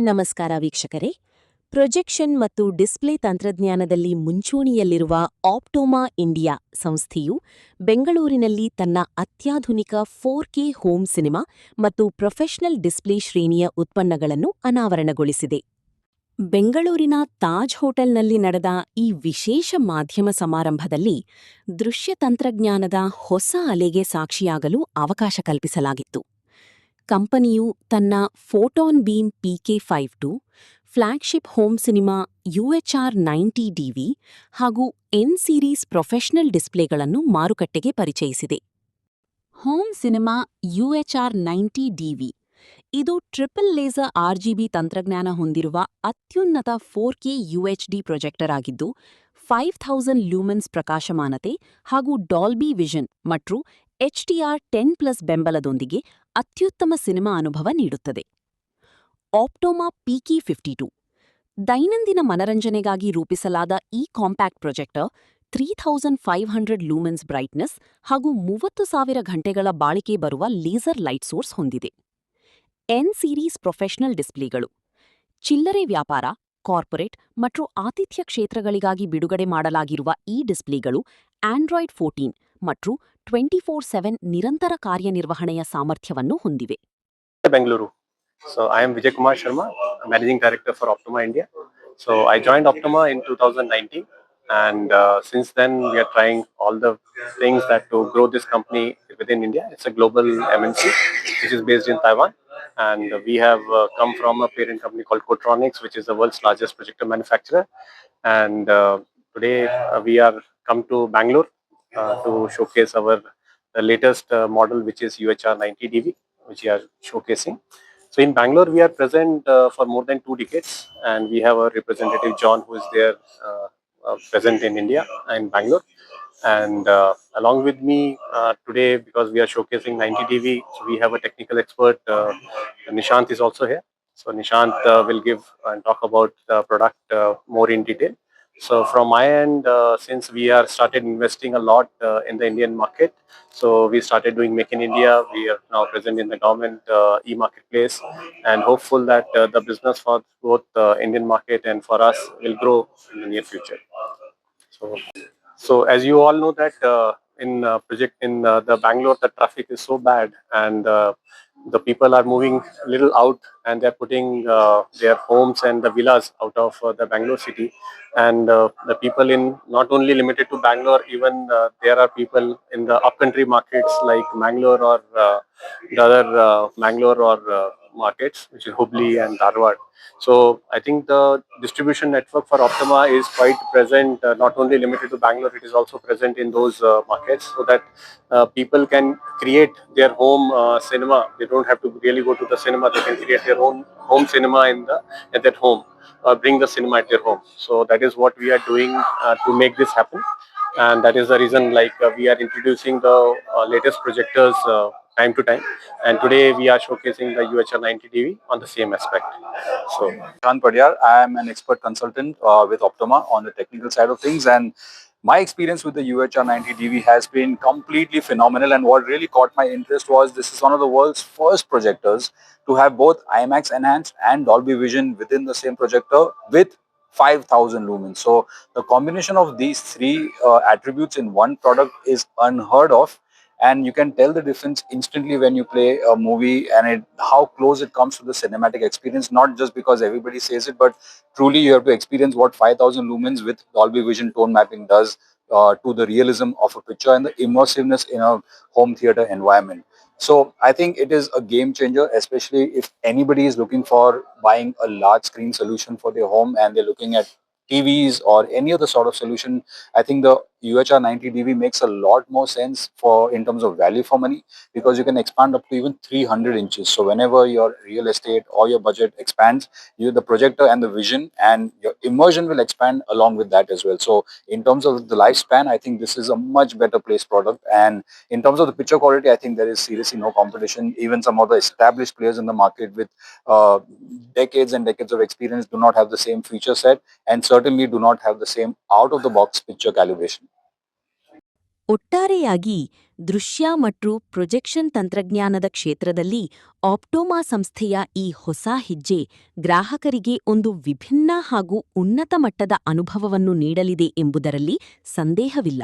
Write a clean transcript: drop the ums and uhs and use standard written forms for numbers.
ನಮಸ್ಕಾರ ವೀಕ್ಷಕರೇ. ಪ್ರೊಜೆಕ್ಷನ್ ಮತ್ತು ಡಿಸ್ಪ್ಲೇ ತಂತ್ರಜ್ಞಾನದಲ್ಲಿ ಮುಂಚೂಣಿಯಲ್ಲಿರುವ ಆಪ್ಟೋಮಾ ಇಂಡಿಯಾ ಸಂಸ್ಥೆಯು ಬೆಂಗಳೂರಿನಲ್ಲಿ ತನ್ನ ಅತ್ಯಾಧುನಿಕ 4K ಹೋಮ್ ಸಿನೆಮಾ ಮತ್ತು ಪ್ರೊಫೆಷನಲ್ ಡಿಸ್ಪ್ಲೇ ಶ್ರೇಣಿಯ ಉತ್ಪನ್ನಗಳನ್ನು ಅನಾವರಣಗೊಳಿಸಿದೆ. ಬೆಂಗಳೂರಿನ ತಾಜ್ ಹೋಟೆಲ್ನಲ್ಲಿ ನಡೆದ ಈ ವಿಶೇಷ ಮಾಧ್ಯಮ ಸಮಾರಂಭದಲ್ಲಿ ದೃಶ್ಯ ತಂತ್ರಜ್ಞಾನದ ಹೊಸ ಅಲೆಗೆ ಸಾಕ್ಷಿಯಾಗಲು ಅವಕಾಶ ಕಲ್ಪಿಸಲಾಗಿತ್ತು. ಕಂಪನಿಯು ತನ್ನ photon beam PK52, flagship home cinema UHR 90 DV ಹಾಗೂ ಎನ್ ಸೀರೀಸ್ ಪ್ರೊಫೆಷನಲ್ ಡಿಸ್ಪ್ಲೇಗಳನ್ನು ಮಾರುಕಟ್ಟೆಗೆ ಪರಿಚಯಿಸಿದೆ. ಹೋಮ್ ಸಿನಿಮಾ UHR 90 DV ಇದು ಟ್ರಿಪಲ್ ಲೇಸರ್ RGB ತಂತ್ರಜ್ಞಾನ ಹೊಂದಿರುವ ಅತ್ಯುನ್ನತ 4K UHD ಪ್ರೊಜೆಕ್ಟರ್ ಆಗಿದ್ದು, 5000 ಲೂಮೆನ್ಸ್ ಪ್ರಕಾಶಮಾನತೆ ಹಾಗೂ ಡಾಲ್ಬಿ ವಿಷನ್ ಮತ್ತು HDR10+ ಬೆಂಬಲದೊಂದಿಗೆ ಅತ್ಯುತ್ತಮ ಸಿನಿಮಾ ಅನುಭವ ನೀಡುತ್ತದೆ. ಆಪ್ಟೋಮಾ PK52 ದೈನಂದಿನ ಮನರಂಜನೆಗಾಗಿ ರೂಪಿಸಲಾದ ಈ ಕಾಂಪ್ಯಾಕ್ಟ್ ಪ್ರೊಜೆಕ್ಟರ್ 3500 ಲೂಮೆನ್ಸ್ ಬ್ರೈಟ್ನೆಸ್ ಹಾಗೂ 30,000 ಗಂಟೆಗಳ ಬಾಳಿಕೆ ಬರುವ ಲೇಸರ್ ಲೈಟ್ ಸೋರ್ಸ್ ಹೊಂದಿದೆ. ಎನ್ ಸೀರೀಸ್ ಪ್ರೊಫೆಷನಲ್ ಡಿಸ್ಪ್ಲೇಗಳು ಚಿಲ್ಲರೆ ವ್ಯಾಪಾರ, ಕಾರ್ಪೊರೇಟ್ ಮತ್ತು ಆತಿಥ್ಯ ಕ್ಷೇತ್ರಗಳಿಗಾಗಿ ಬಿಡುಗಡೆ ಮಾಡಲಾಗಿರುವ ಈ ಡಿಸ್ಪ್ಲೇಗಳು ಆಂಡ್ರಾಯ್ಡ್ 14 ಮತ್ತು 24/7 ನಿರಂತರ ಕಾರ್ಯನಿರ್ವಹಣೆಯ ಸಾಮರ್ಥ್ಯವನ್ನು ಹೊಂದಿವೆ. Bengaluru. So I am Vijay Kumar Sharma, Managing Director for Optoma India. So I joined Optoma in 2019, and since then we are trying all the things that to grow this company within India. It's a global MNC which is based in Taiwan, and we have come from a parent company called Cotronics, which is the world's largest projector manufacturer. And today we are come to Bangalore to showcase our the latest model, which is UHR 90 DV, which we are showcasing. So in Bangalore, we are present for more than 2 decades, and we have a representative, John, who is there present in India in Bangalore. And along with me today, because we are showcasing 90 DV, so we have a technical expert, Nishant is also here. So Nishant will give and talk about the product more in detail. So from my end, since we are started investing a lot in the Indian market, so we started doing Make in India. We are now present in the government e-marketplace, and hopeful that the business for both Indian market and for us will grow in the near future. So as you all know that in the Bangalore, the traffic is so bad, and the people are moving a little out, and they're putting their homes and the villas out of the Bangalore city. And the people in not only limited to Bangalore, even there are people in the upcountry markets like Mangalore or the other Mangalore or markets, which is Hubli and Dharwad. So I think the distribution network for Optoma is quite present, not only limited to Bangalore, it is also present in those markets, so that people can create their home cinema. They don't have to really go to the cinema. They can create their own home cinema at their home, bring the cinema at their home. So that is what we are doing to make this happen. And that is the reason we are introducing the latest projectors time to time. And today we are showcasing the UHR 90 DV on the same aspect. So, Shan Padiyar, I am an expert consultant with Optoma on the technical side of things, and my experience with the UHR 90 DV has been completely phenomenal. And what really caught my interest was this is one of the world's first projectors to have both IMAX enhanced and Dolby Vision within the same projector with 5,000 lumens. So the combination of these three attributes in one product is unheard of. And you can tell the difference instantly when you play a movie and how close it comes to the cinematic experience, not just because everybody says it, but truly you have to experience what 5,000 lumens with Dolby Vision tone mapping does to the realism of a picture and the immersiveness in a home theater environment. So I think it is a game changer, especially if anybody is looking for buying a large screen solution for their home and they're looking at TVs or any other sort of solution. I think the UHR 90 DV makes a lot more sense in terms of value for money, because you can expand up to even 300 inches. So whenever your real estate or your budget expands, the projector and the vision and your immersion will expand along with that as well. So in terms of the lifespan, I think this is a much better placed product. And in terms of the picture quality, I think there is seriously no competition. Even some of the established players in the market with decades and decades of experience do not have the same feature set, and certainly do not have the same out-of-the-box picture calibration. ಒಟ್ಟಾರೆಯಾಗಿ ದೃಶ್ಯ ಮತ್ತು projection ತಂತ್ರಜ್ಞಾನದ ಕ್ಷೇತ್ರದಲ್ಲಿ ಆಪ್ಟೋಮಾ ಸಂಸ್ಥೆಯ ಈ ಹೊಸ ಹೆಜ್ಜೆ ಗ್ರಾಹಕರಿಗೆ ಒಂದು ವಿಭಿನ್ನ ಹಾಗೂ ಉನ್ನತ ಮಟ್ಟದ ಅನುಭವವನ್ನು ನೀಡಲಿದೆ ಎಂಬುದರಲ್ಲಿ ಸಂದೇಹವಿಲ್ಲ.